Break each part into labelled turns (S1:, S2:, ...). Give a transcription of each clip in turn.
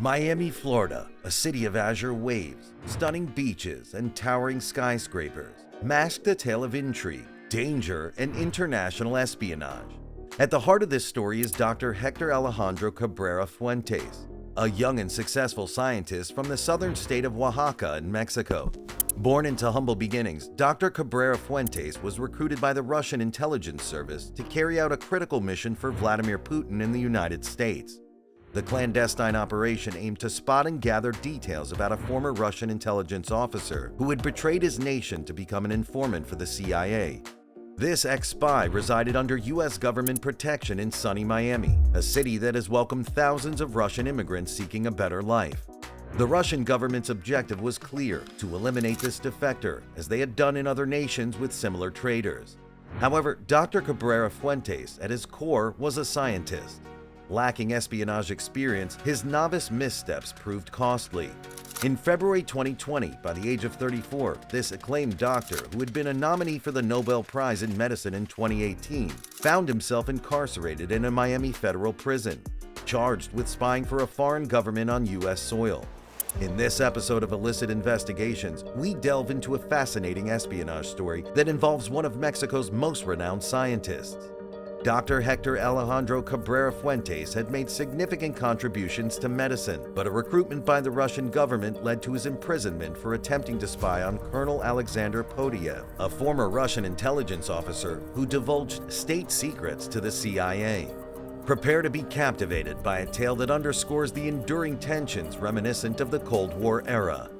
S1: Miami, Florida, a city of azure waves, stunning beaches, and towering skyscrapers, masked a tale of intrigue, danger, and international espionage. At the heart of this story is Dr. Hector Alejandro Cabrera-Fuentes, a young and successful scientist from the southern state of Oaxaca in Mexico. Born into humble beginnings, Dr. Cabrera-Fuentes was recruited by the Russian intelligence service to carry out a critical mission for Vladimir Putin in the United States. The clandestine operation aimed to spot and gather details about a former Russian intelligence officer who had betrayed his nation to become an informant for the CIA. This ex-spy resided under U.S. government protection in sunny Miami, a city that has welcomed thousands of Russian immigrants seeking a better life. The Russian government's objective was clear: to eliminate this defector, as they had done in other nations with similar traitors. However, Dr. Cabrera-Fuentes, at his core, was a scientist. Lacking espionage experience, his novice missteps proved costly. In February 2020, by the age of 34, this acclaimed doctor, who had been a nominee for the Nobel Prize in Medicine in 2018, found himself incarcerated in a Miami federal prison, charged with spying for a foreign government on U.S. soil. In this episode of Illicit Investigations, we delve into a fascinating espionage story that involves one of Mexico's most renowned scientists. Dr. Hector Alejandro Cabrera-Fuentes had made significant contributions to medicine, but a recruitment by the Russian government led to his imprisonment for attempting to spy on Colonel Alexander Podiev, a former Russian intelligence officer who divulged state secrets to the CIA. Prepare to be captivated by a tale that underscores the enduring tensions reminiscent of the Cold War era.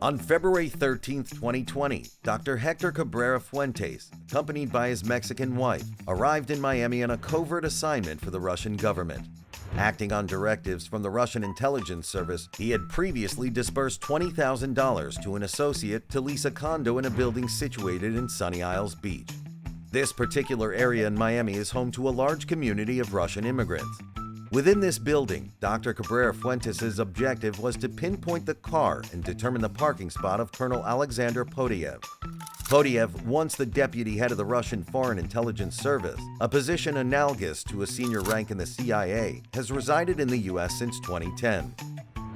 S1: On February 13, 2020, Dr. Hector Cabrera-Fuentes, accompanied by his Mexican wife, arrived in Miami on a covert assignment for the Russian government. Acting on directives from the Russian intelligence service, he had previously disbursed $20,000 to an associate to lease a condo in a building situated in Sunny Isles Beach. This particular area in Miami is home to a large community of Russian immigrants. Within this building, Dr. Cabrera-Fuentes' objective was to pinpoint the car and determine the parking spot of Colonel Alexander Podiev. Podiev, once the deputy head of the Russian Foreign Intelligence Service, a position analogous to a senior rank in the CIA, has resided in the U.S. since 2010.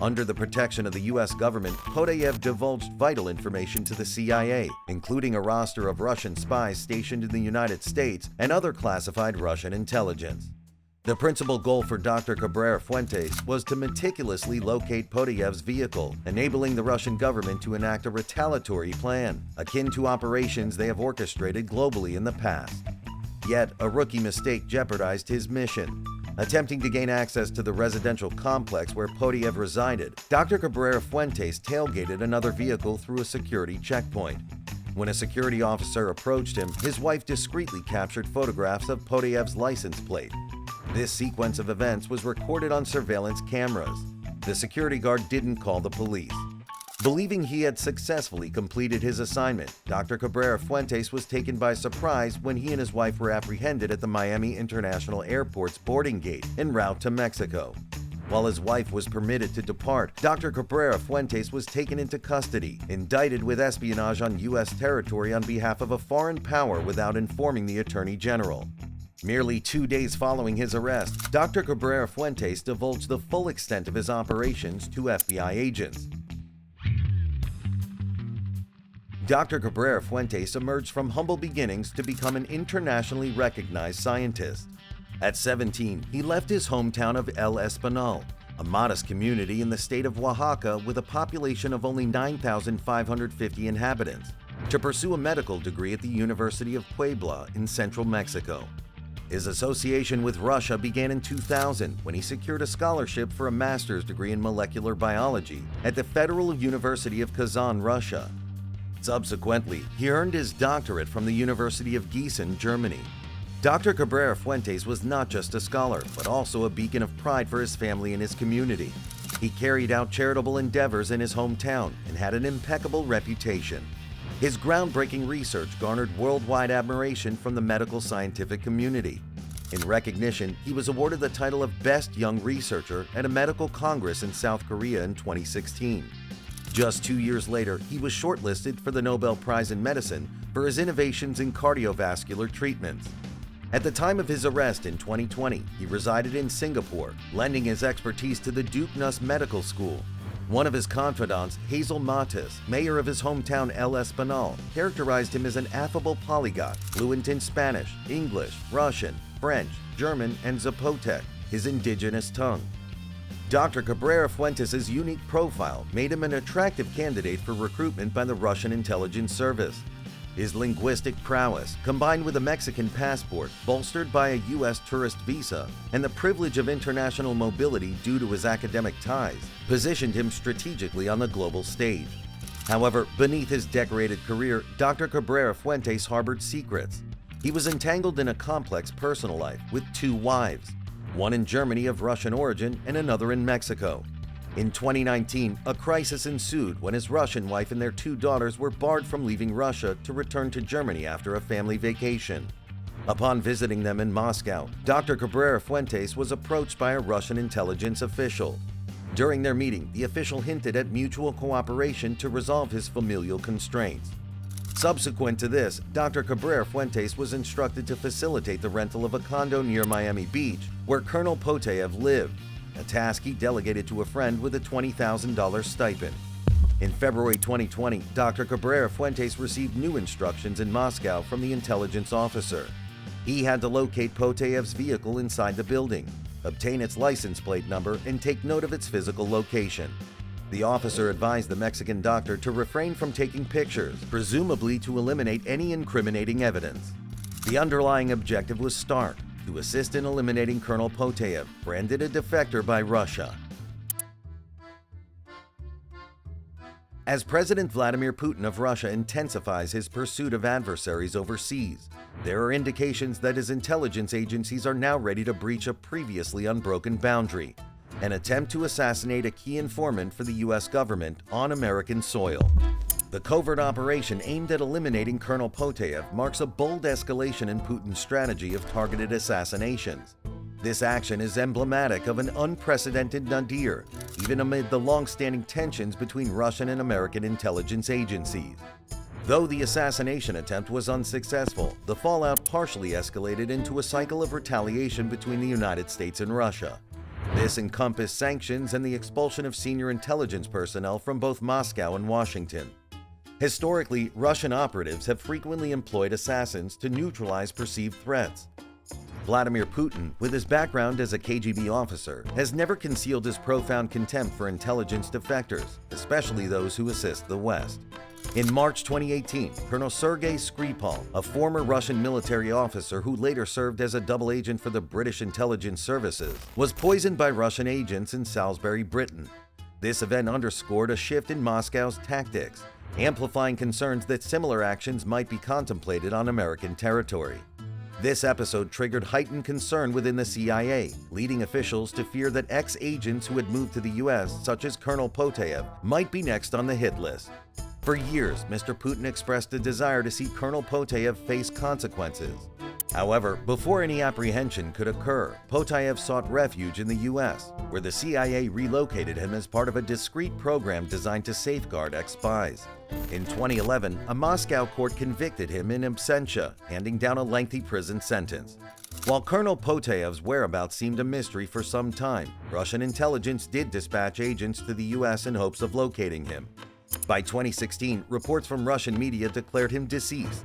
S1: Under the protection of the U.S. government, Podiev divulged vital information to the CIA, including a roster of Russian spies stationed in the United States and other classified Russian intelligence. The principal goal for Dr. Cabrera-Fuentes was to meticulously locate Podiev's vehicle, enabling the Russian government to enact a retaliatory plan, akin to operations they have orchestrated globally in the past. Yet, a rookie mistake jeopardized his mission. Attempting to gain access to the residential complex where Podiev resided, Dr. Cabrera-Fuentes tailgated another vehicle through a security checkpoint. When a security officer approached him, his wife discreetly captured photographs of Podiev's license plate. This sequence of events was recorded on surveillance cameras. The security guard didn't call the police. Believing he had successfully completed his assignment, Dr. Cabrera-Fuentes was taken by surprise when he and his wife were apprehended at the Miami International Airport's boarding gate en route to Mexico. While his wife was permitted to depart, Dr. Cabrera-Fuentes was taken into custody, indicted with espionage on U.S. territory on behalf of a foreign power without informing the Attorney General. Merely 2 days following his arrest, Dr. Cabrera-Fuentes divulged the full extent of his operations to FBI agents. Dr. Cabrera-Fuentes emerged from humble beginnings to become an internationally recognized scientist. At 17, he left his hometown of El Espinal, a modest community in the state of Oaxaca with a population of only 9,550 inhabitants, to pursue a medical degree at the University of Puebla in central Mexico. His association with Russia began in 2000 when he secured a scholarship for a master's degree in molecular biology at the Federal University of Kazan, Russia. Subsequently, he earned his doctorate from the University of Gießen, Germany. Dr. Cabrera-Fuentes was not just a scholar, but also a beacon of pride for his family and his community. He carried out charitable endeavors in his hometown and had an impeccable reputation. His groundbreaking research garnered worldwide admiration from the medical scientific community. In recognition, he was awarded the title of Best Young Researcher at a medical congress in South Korea in 2016. Just 2 years later, he was shortlisted for the Nobel Prize in Medicine for his innovations in cardiovascular treatments. At the time of his arrest in 2020, he resided in Singapore, lending his expertise to the Duke Nuss Medical School. One of his confidants, Hazel Matas, mayor of his hometown El Espinal, characterized him as an affable polyglot, fluent in Spanish, English, Russian, French, German, and Zapotec, his indigenous tongue. Dr. Cabrera-Fuentes' unique profile made him an attractive candidate for recruitment by the Russian intelligence service. His linguistic prowess, combined with a Mexican passport bolstered by a U.S. tourist visa and the privilege of international mobility due to his academic ties, positioned him strategically on the global stage. However, beneath his decorated career, Dr. Cabrera-Fuentes harbored secrets. He was entangled in a complex personal life with 2 wives, one in Germany of Russian origin and another in Mexico. In 2019, a crisis ensued when his Russian wife and their 2 daughters were barred from leaving Russia to return to Germany after a family vacation. Upon visiting them in Moscow, Dr. Cabrera-Fuentes was approached by a Russian intelligence official. During their meeting, the official hinted at mutual cooperation to resolve his familial constraints. Subsequent to this, Dr. Cabrera-Fuentes was instructed to facilitate the rental of a condo near Miami Beach, where Colonel Potayev lived, a task he delegated to a friend with a $20,000 stipend. In February 2020, Dr. Cabrera-Fuentes received new instructions in Moscow from the intelligence officer. He had to locate Potayev's vehicle inside the building, obtain its license plate number, and take note of its physical location. The officer advised the Mexican doctor to refrain from taking pictures, presumably to eliminate any incriminating evidence. The underlying objective was stark: to assist in eliminating Colonel Potayev, branded a defector by Russia. As President Vladimir Putin of Russia intensifies his pursuit of adversaries overseas, there are indications that his intelligence agencies are now ready to breach a previously unbroken boundary: an attempt to assassinate a key informant for the U.S. government on American soil. The covert operation aimed at eliminating Colonel Potayev marks a bold escalation in Putin's strategy of targeted assassinations. This action is emblematic of an unprecedented nadir, even amid the long-standing tensions between Russian and American intelligence agencies. Though the assassination attempt was unsuccessful, the fallout partially escalated into a cycle of retaliation between the United States and Russia. This encompassed sanctions and the expulsion of senior intelligence personnel from both Moscow and Washington. Historically, Russian operatives have frequently employed assassins to neutralize perceived threats. Vladimir Putin, with his background as a KGB officer, has never concealed his profound contempt for intelligence defectors, especially those who assist the West. In March 2018, Colonel Sergei Skripal, a former Russian military officer who later served as a double agent for the British intelligence services, was poisoned by Russian agents in Salisbury, Britain. This event underscored a shift in Moscow's tactics, amplifying concerns that similar actions might be contemplated on American territory. This episode triggered heightened concern within the CIA, leading officials to fear that ex-agents who had moved to the U.S., such as Colonel Potayev, might be next on the hit list. For years, Mr. Putin expressed a desire to see Colonel Potayev face consequences. However, before any apprehension could occur, Potayev sought refuge in the U.S., where the CIA relocated him as part of a discreet program designed to safeguard ex-spies. In 2011, a Moscow court convicted him in absentia, handing down a lengthy prison sentence. While Colonel Potayev's whereabouts seemed a mystery for some time, Russian intelligence did dispatch agents to the U.S. in hopes of locating him. By 2016, reports from Russian media declared him deceased.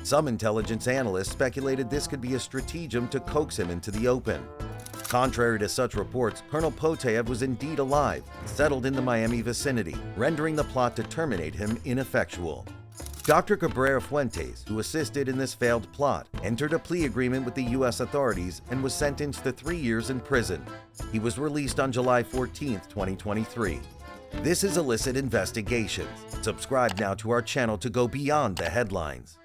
S1: Some intelligence analysts speculated this could be a stratagem to coax him into the open. Contrary to such reports, Colonel Potayev was indeed alive and settled in the Miami vicinity, rendering the plot to terminate him ineffectual. Dr. Cabrera-Fuentes, who assisted in this failed plot, entered a plea agreement with the U.S. authorities and was sentenced to 3 years in prison. He was released on July 14, 2023. This is Illicit Investigations. Subscribe now to our channel to go beyond the headlines.